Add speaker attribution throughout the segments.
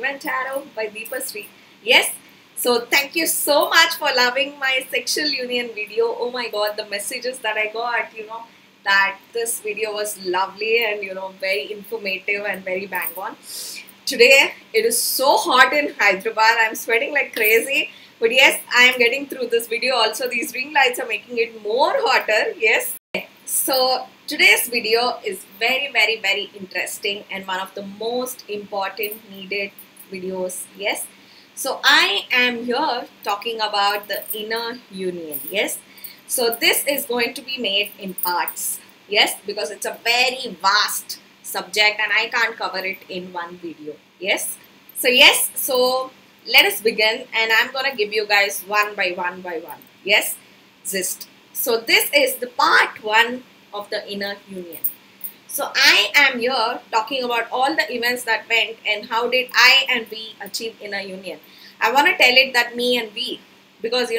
Speaker 1: and Tarot by Deepa Sri. Yes, so thank you so much for loving my sexual union video. Oh my god, the messages that I got, that this video was lovely and very informative and very bang on. Today it is so hot in Hyderabad. I'm sweating like crazy. But yes, I am getting through this video. Also, these ring lights are making it more hotter. Yes. So today's video is very interesting and one of the most important needed videos. Yes. So I am here talking about the inner union. Yes. So this is going to be made in parts. Yes, because it's a very vast subject and I can't cover it in one video. Yes. So let us begin, and I'm gonna give you guys one by one. Yes, gist. So this is the part 1 of the inner union. So I am here talking about all the events that went and how did I and we achieve inner union. I want to tell it that me and we, because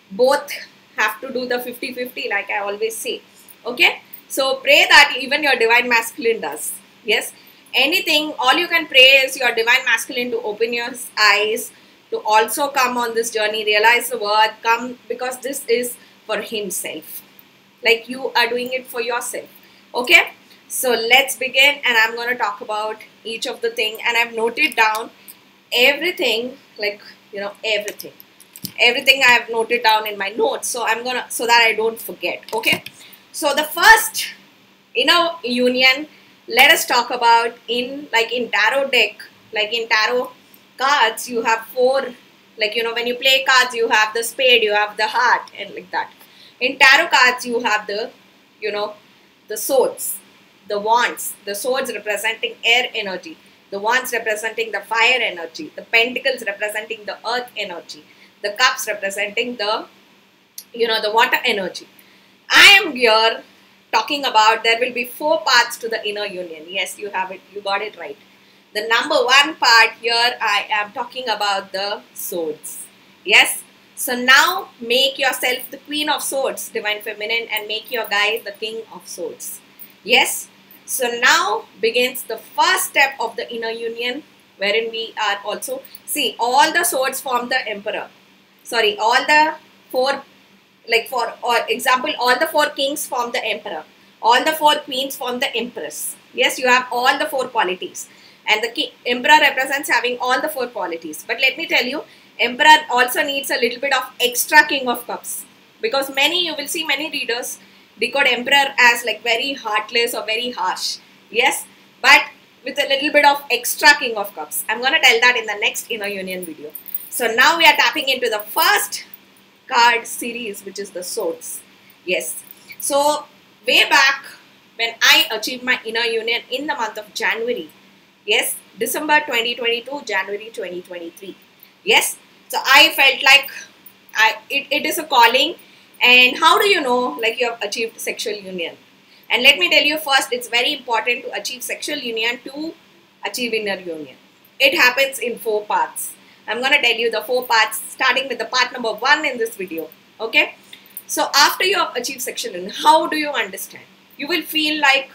Speaker 1: both have to do the 50-50 like I always say. Okay, so pray that even your divine masculine does. Yes, anything, all you can pray is your divine masculine to open your eyes, to also come on this journey, realize the word, come, because this is for himself. Like you are doing it for yourself. Okay, so let's begin, and I'm going to talk about each of the thing, and I've noted down everything, like everything I have noted down in my notes, so I'm gonna, so that I don't forget. Okay, so the first inner union, let us talk about in tarot deck, like in tarot cards, you have 4, like when you play cards, you have the spade, you have the heart, and like that. In tarot cards, you have the the swords, the wands, the swords representing air energy, the wands representing the fire energy, the pentacles representing the earth energy, the cups representing the the water energy. I am here talking about, there will be 4 parts to the inner union. Yes, you have it, you got it right. The number 1 part here, I am talking about the swords. Yes, so now make yourself the queen of swords, divine feminine, and make your guy the king of swords. Yes, so now begins the first step of the inner union, wherein we are also, see, all the swords form the emperor. Sorry, all the 4, like for example, all the 4 kings form the emperor. All the 4 queens form the empress. Yes, you have all the 4 qualities. And the emperor represents having all the 4 qualities. But let me tell you, emperor also needs a little bit of extra king of cups. Because you will see many readers decode emperor as like very heartless or very harsh. Yes, but with a little bit of extra king of cups. I'm going to tell that in the next inner union video. So now we are tapping into the first card series, which is the swords. Yes, so way back when I achieved my inner union in the month of January. Yes, December 2022, January 2023. Yes, so I felt like it is a calling. And how do you know like you have achieved sexual union? And let me tell you first, it's very important to achieve sexual union to achieve inner union. It happens in 4 parts. I'm going to tell you the 4 parts, starting with the part number 1 in this video. Okay, so after you have achieved sexual union, how do you understand? You will feel like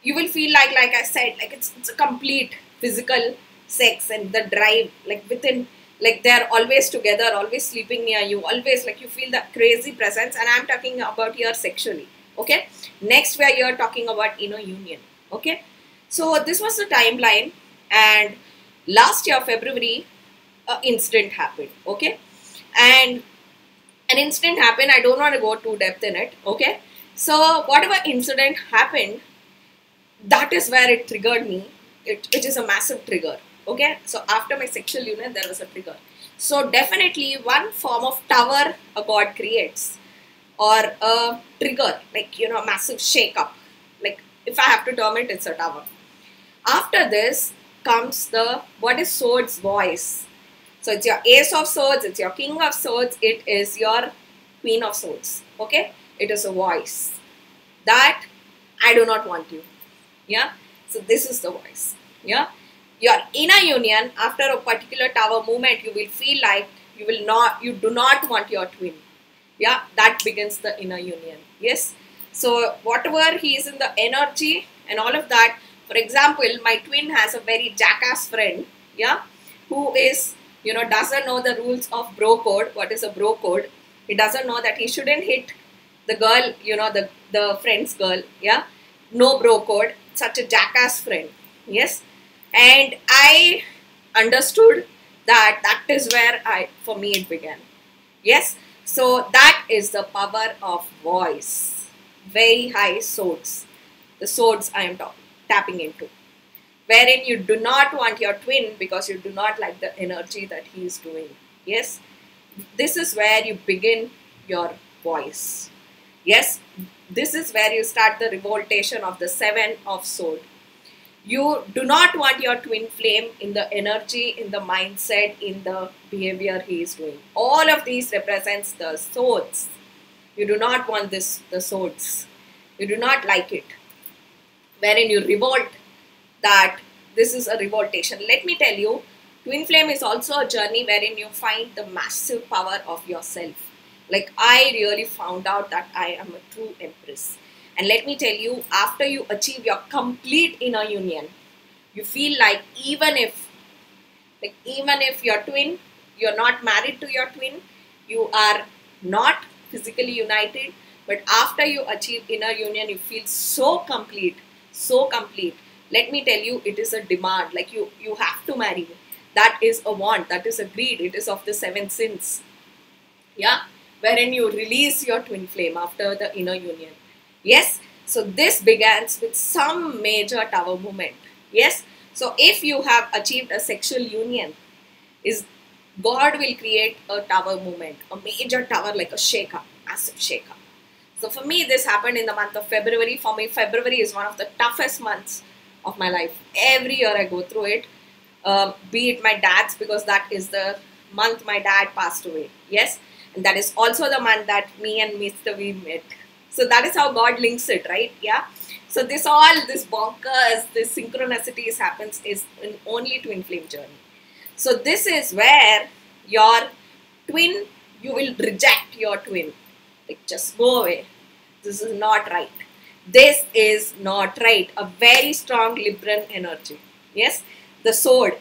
Speaker 1: I said, like it's a complete physical sex, and the drive, like within, like they're always together, always sleeping near you, always like you feel the crazy presence. And I'm talking about here sexually. Okay, next we are here talking about inner union. Okay, so this was the timeline, and last year February an incident happened. Okay, and an incident happened, I don't want to go too depth in it. Okay, so whatever incident happened, that is where it triggered me. It is a massive trigger. Okay, so after my sexual union, there was a trigger. So definitely one form of tower a god creates, or a trigger, like massive shake up. Like if I have to term it, it's a tower. After this comes the, what is swords voice? So it's your ace of swords, it's your king of swords, it is your queen of swords. Okay, it is a voice that I do not want you. Yeah, so this is the voice. Yeah, your inner union, after a particular tower movement, you will feel like you do not want your twin. Yeah, that begins the inner union. Yes, so whatever he is in the energy and all of that. For example, my twin has a very jackass friend. yeah, who is, doesn't know the rules of bro code. What is a bro code? He doesn't know that he shouldn't hit the girl, the friend's girl, yeah. No bro code. Such a jackass friend, yes. And I understood that that is where for me it began, yes. So that is the power of voice. Very high swords, the swords I am tapping into, wherein you do not want your twin because you do not like the energy that he is doing. Yes, this is where you begin your voice. Yes, this is where you start the revoltation of the seven of sword. You do not want your twin flame in the energy, in the mindset, in the behavior he is doing. All of these represents the swords. You do not want this, the swords. You do not like it. Wherein you revolt, that this is a revoltation. Let me tell you, twin flame is also a journey wherein you find the massive power of yourself. Like, I really found out that I am a true empress. And let me tell you, after you achieve your complete inner union, you feel like even if your twin, you're not married to your twin, you are not physically united, but after you achieve inner union, you feel so complete, so complete. Let me tell you, it is a demand, like you have to marry me. That is a want, that is a greed, it is of the seven sins. Yeah, wherein you release your twin flame after the inner union. Yes, so this begins with some major tower movement. Yes, so if you have achieved a sexual union, God will create a tower movement, a major tower, like a shake-up, massive shake-up. So for me, this happened in the month of February. For me, February is one of the toughest months of my life. Every year I go through it, be it my dad's, because that is the month my dad passed away. Yes, and that is also the month that me and Mr. V met. So that is how God links it, right? Yeah. So this bonkers, this synchronicities happens is in only twin flame journey. So this is where your twin, you will reject your twin. Like, just go away. This is not right. This is not right. A very strong Libran energy. Yes, the sword.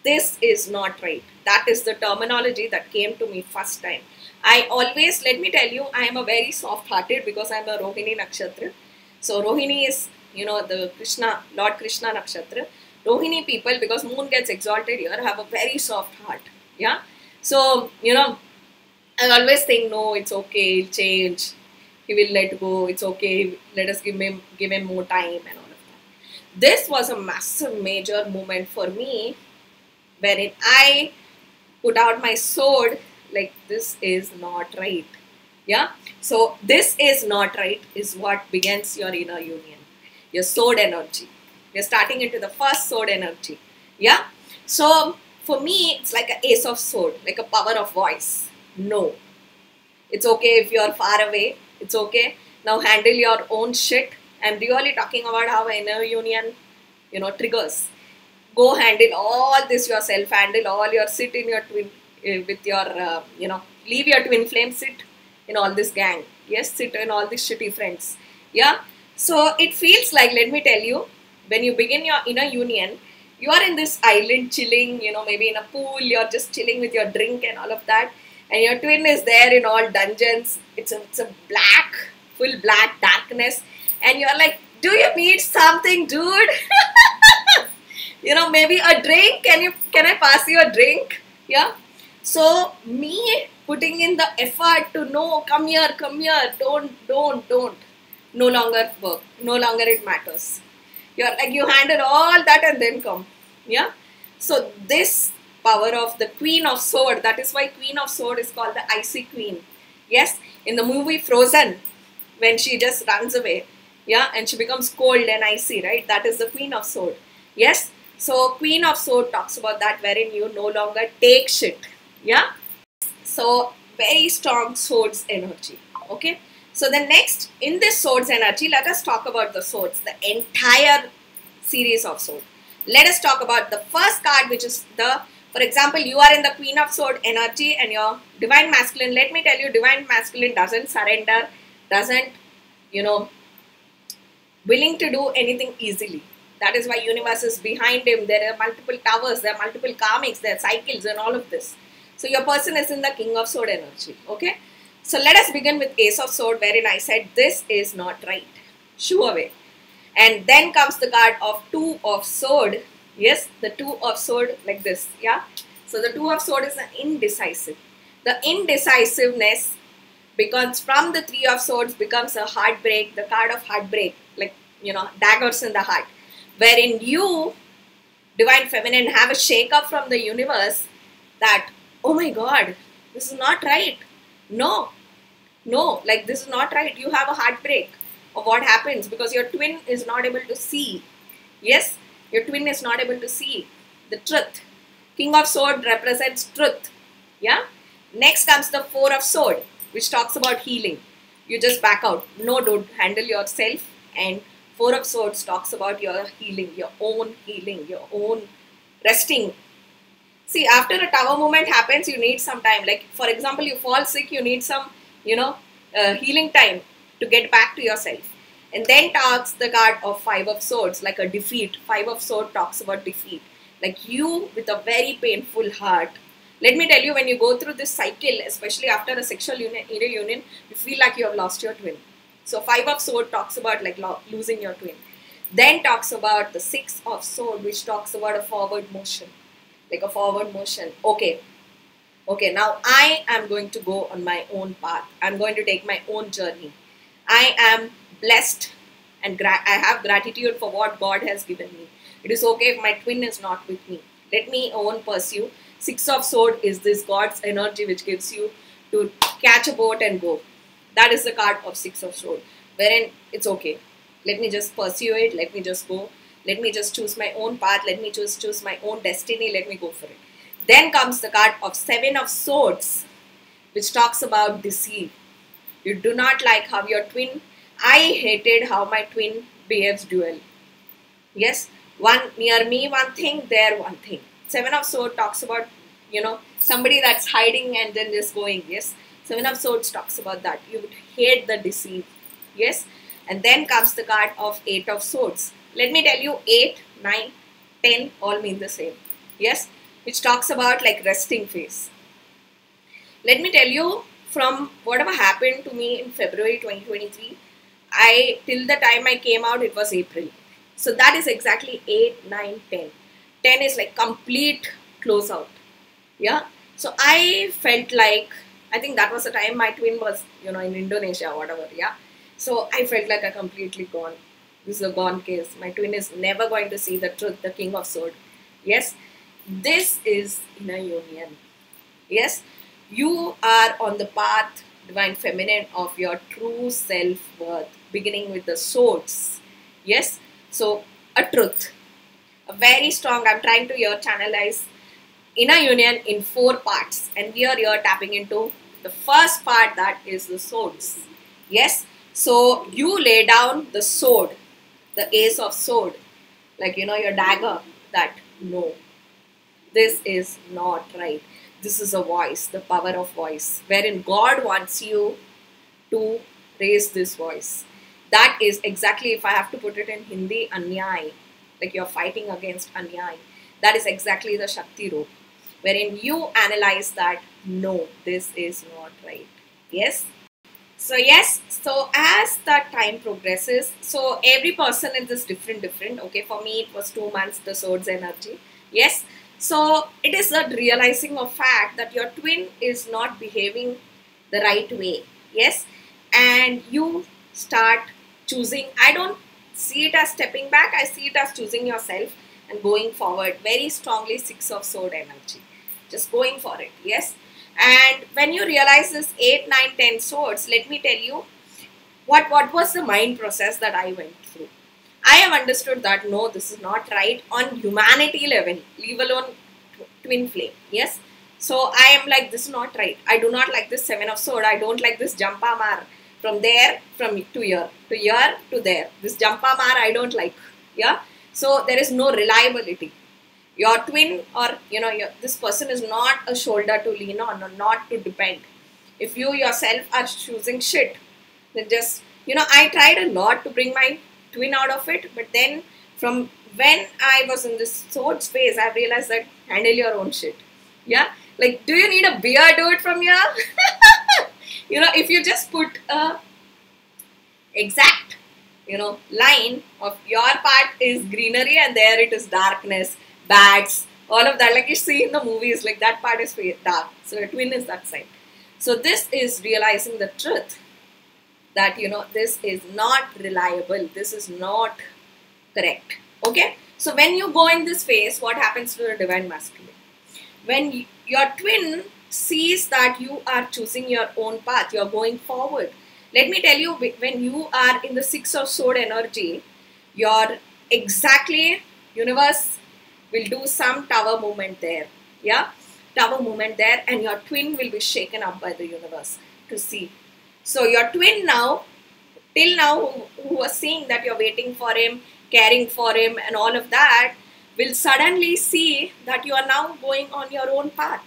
Speaker 1: This is not right. That is the terminology that came to me first time. I always, let me tell you, I am a very soft-hearted because I am a Rohini Nakshatra. So Rohini is, the Krishna, Lord Krishna Nakshatra. Rohini people, because moon gets exalted here, have a very soft heart. Yeah. So, I always think, no, it's okay, he'll change. He will let go. It's okay. Let us give him more time and all of that. This was a massive, major moment for me, wherein I put out my sword. Like, this is not right. Yeah. So this is not right is what begins your inner union, your sword energy. We're starting into the first sword energy. Yeah. So for me, it's like an ace of sword, like a power of voice. No. It's okay if you're far away. It's okay. Now handle your own shit. I'm really talking about how inner union, triggers. Go handle all this yourself. Handle all your, sit in your twin, with your, leave your twin flame, sit in all this gang. Yes, sit in all these shitty friends. Yeah. So it feels like, let me tell you, when you begin your inner union, you are in this island chilling, maybe in a pool, you're just chilling with your drink and all of that. And your twin is there in all dungeons. It's a black, full black darkness. And you're like, do you need something, dude? Maybe a drink. Can I pass you a drink? Yeah. So me putting in the effort to no, come here, don't. No longer work. No longer it matters. You're like, you handle all that and then come. Yeah. So this power of the Queen of Sword, that is why Queen of Sword is called the icy queen. Yes. In the movie Frozen, when she just runs away, yeah, and she becomes cold and icy, right? That is the Queen of Sword. Yes. So Queen of Sword talks about that, wherein you no longer take shit. Yeah. So very strong swords energy. Okay. So the next, in this swords energy, let us talk about the swords, the entire series of swords. Let us talk about the first card, which is for example, you are in the Queen of Sword energy and your Divine Masculine. Let me tell you, Divine Masculine doesn't surrender, doesn't, willing to do anything easily. That is why universe is behind him. There are multiple towers, there are multiple karmics, there are cycles and all of this. So your person is in the King of Sword energy. Okay. So let us begin with Ace of Sword, wherein I said this is not right. Shoo away. And then comes the card of Two of Sword. Yes, the Two of Sword like this. Yeah. So the Two of Sword is an indecisive. The indecisiveness, because from the Three of Swords becomes a heartbreak, the card of heartbreak, like, you know, daggers in the heart, wherein you, Divine Feminine, have a shake up from the universe that, oh my God, this is not right. No, like this is not right. You have a heartbreak of what happens because your twin is not able to see. Yes, your twin is not able to see the truth. King of Sword represents truth. Yeah. Next comes the Four of Sword, which talks about healing. You just back out. No, dude, handle yourself. And Four of Swords talks about your healing, your own resting. See, after a tower moment happens, you need some time. Like, for example, you fall sick, you need some, healing time to get back to yourself. And then talks the card of Five of Swords, like a defeat. Five of Swords talks about defeat. Like you with a very painful heart. Let me tell you, when you go through this cycle, especially after a sexual union, you feel like you have lost your twin. So Five of Swords talks about like losing your twin. Then talks about the Six of Swords, which talks about a forward motion. Like a forward motion. Okay, now I am going to go on my own path. I'm going to take my own journey. I am blessed and I have gratitude for what God has given me. It is okay if my twin is not with me. Let me own pursue. Six of Swords is this God's energy which gives you to catch a boat and go. That is the card of Six of Swords, wherein it's okay. Let me just pursue it. Let me just go. Let me just choose my own path. Let me just choose my own destiny. Let me go for it. Then comes the card of Seven of Swords, which talks about deceit. You do not like how your twin. I hated how my twin behaves dual. Yes, one near me one thing, there one thing. Seven of Swords talks about, somebody that's hiding and then just going. Yes, Seven of Swords talks about that. You would hate the deceit. Yes, and then comes the card of Eight of Swords. Let me tell you, 8, 9, 10 all mean the same. Yes, which talks about like resting phase. Let me tell you, from whatever happened to me in February 2023, till the time I came out, it was April. So that is exactly 8, 9, 10. 10 is like complete close out. Yeah. So I felt like, I think that was the time my twin was, in Indonesia or whatever. Yeah. So I felt like I completely gone. This is a gone case. My twin is never going to see the truth, the King of Swords. Yes. This is inner union. Yes. You are on the path, Divine Feminine, of your true self-worth, beginning with the swords. Yes. So, a truth. A very strong, I'm trying to here channelize inner union in 4 parts. And we are here tapping into the first part, that is the swords. Yes. So, you lay down the sword, the Ace of Sword, like, your dagger, that no, this is not right. This is a voice, the power of voice, wherein God wants you to raise this voice. That is exactly, if I have to put it in Hindi, Anyay, like you're fighting against Anyay. That is exactly the Shakti rope, wherein you analyze that, no, this is not right. Yes? So yes, so as the time progresses, so every person is this different. Okay, for me it was 2 months, the swords energy. Yes? So it is a realizing of fact that your twin is not behaving the right way. Yes? And you start choosing. I don't see it as stepping back. I see it as choosing yourself and going forward. Very strongly Six of Sword energy. Just going for it. Yes? And when you realize this 8, 9, 10 swords, let me tell you what was the mind process that I went through. I have understood that no, this is not right on humanity level, leave alone twin flame. Yes. So I am like, this is not right. I do not like this Seven of Sword. I don't like this Jampa Mar. From there, from to here, to there. This Jampa Mar I don't like. Yeah. So there is no reliability. Your twin or, this person is not a shoulder to lean on or not to depend. If you yourself are choosing shit, then just, I tried a lot to bring my twin out of it, but then from when I was in this swords phase, I realized that handle your own shit. Yeah, like, do you need a beer dude from here? You know, if you just put a exact, you know, line of your part is greenery and there it is darkness, bats, all of that, like you see in the movies, like that part is dark, so your twin is that side. So this is realizing the truth that, you know, this is not reliable, this is not correct. Okay, so when you go in this phase, what happens to the divine masculine? When your twin sees that you are choosing your own path, you're going forward. Let me tell you, when you are in the Six of Sword energy, your exactly universe will do some tower movement there. Yeah, tower movement there, and your twin will be shaken up by the universe to see. So your twin now, till now, who was seeing that you're waiting for him, caring for him and all of that, will suddenly see that you are now going on your own path.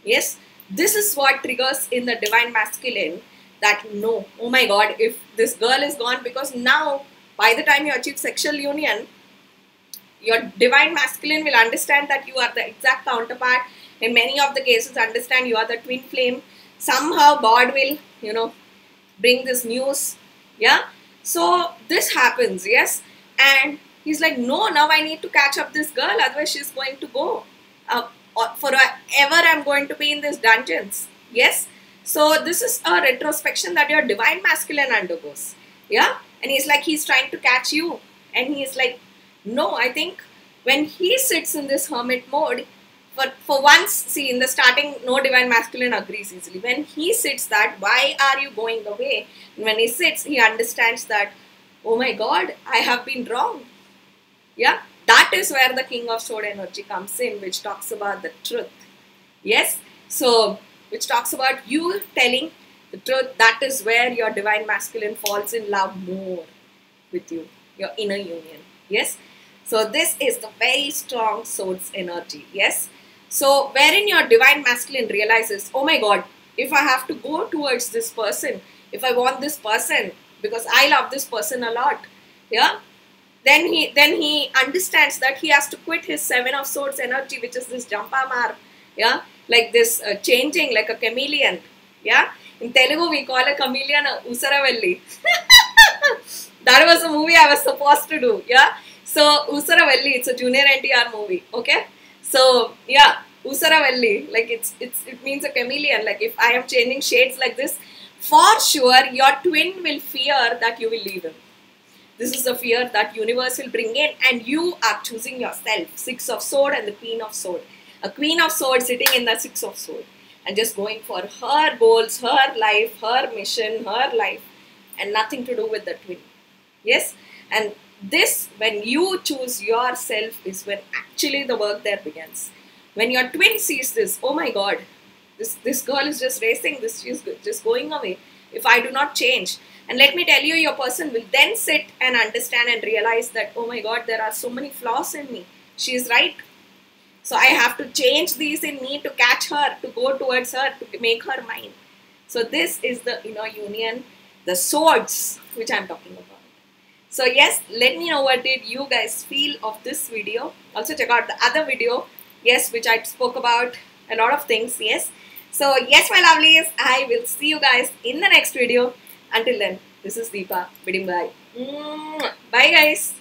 Speaker 1: Yes, this is what triggers in the divine masculine that no, oh my god, if this girl is gone, because now by the time you achieve sexual union, your divine masculine will understand that you are the exact counterpart. In many of the cases, understand you are the twin flame. Somehow God will, you know, bring this news. Yeah, so this happens. Yes, and he's like, no, now I need to catch up this girl, otherwise she's going to go forever. I'm going to be in these dungeons. Yes, so this is a retrospection that your divine masculine undergoes. Yeah, and he's like, he's trying to catch you, and he's like, no, I think when he sits in this hermit mode, for once, see, in the starting, no divine masculine agrees easily. When he sits that, why are you going away? And when he sits, he understands that, oh my god, I have been wrong. Yeah, that is where the King of Sword energy comes in, which talks about the truth. Yes, so, which talks about you telling the truth. That is where your divine masculine falls in love more with you, your inner union. Yes, so this is the very strong swords energy. Yes, so wherein your divine masculine realizes, oh my god, if I have to go towards this person, if I want this person because I love this person a lot, yeah, then he understands that he has to quit his Seven of Swords energy, which is this Jampamar, yeah, like this changing like a chameleon. Yeah, in Telugu we call a chameleon a Usaravelli. That was a movie I was supposed to do. Yeah, so Usaravelli, it's a Junior NTR movie. Okay, so yeah, Usaravelli, like it means a chameleon. Like if I am changing shades like this, for sure your twin will fear that you will leave him. This is the fear that universe will bring in, and you are choosing yourself. Six of Sword and the Queen of Sword. A Queen of Sword sitting in the Six of Sword and just going for her goals, her life, her mission, her life, and nothing to do with the twin. Yes, and this, when you choose yourself, is when actually the work there begins. When your twin sees this, oh my god, this girl is just racing, she's just going away if I do not change. And let me tell you, your person will then sit and understand and realize that, oh my god, there are so many flaws in me. She is right. So I have to change these in me to catch her, to go towards her, to make her mine. So this is the inner union, the swords which I am talking about. So yes, let me know what did you guys feel of this video. Also check out the other video, yes, which I spoke about a lot of things, yes. So yes, my lovelies, I will see you guys in the next video. Until then, this is Deepa, bidding bye. Bye guys.